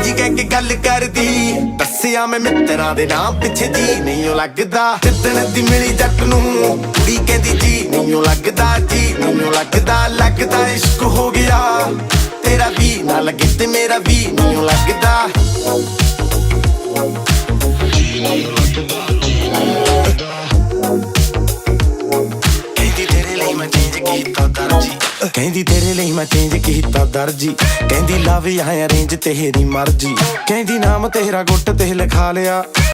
ਜੀ ਕਹਿ ਕੇ ਗੱਲ ਕਰਦੀ, ਦੱਸਿਆ ਮੈਂ ਮਿੱਤਰਾਂ ਦੇ ਨਾਮ ਪਿੱਛੇ ਜੀ ਨਹੀਂ ਓ ਲੱਗਦਾ। ਜਿੱਦਣ ਦੀ ਮਿਲੀ ਜੱਟ ਨੂੰ ਕੁੜੀ ਕਹਿੰਦੀ ਜੀ ਨਹੀਂ ਓ ਲੱਗਦਾ, ਜੀ ਨਹੀਂ ਓ ਲੱਗਦਾ। ਲੱਗਦਾ ਇਸ਼ਕ ਹੋ ਗਿਆ ਤੇਰਾ ਵੀ ਨਾ ਲੱਗੇ ਤੇ ਮੇਰਾ ਵੀ ਨਹੀਂ ਓ ਲੱਗਦਾ। ਕਹਿੰਦੀ ਤੇਰੇ ਲਈ ਮੈਂ ਚੇਂਜ ਕੀਤਾ ਦਰਜੀ, ਕਹਿੰਦੀ ਤੇਰੇ ਲਈ ਮੈਂ ਚੇਂਜ ਕੀਤਾ ਦਰਜੀ। ਕਹਿੰਦੀ ਲਵ ਜਾਂ ਅਰੇਂਜ ਤੇਰੀ ਮਰਜੀ, ਕਹਿੰਦੀ ਨਾਮ ਤੇਰਾ ਗੁੱਟ ਤੇ ਲਿਖਾ ਲਿਆ।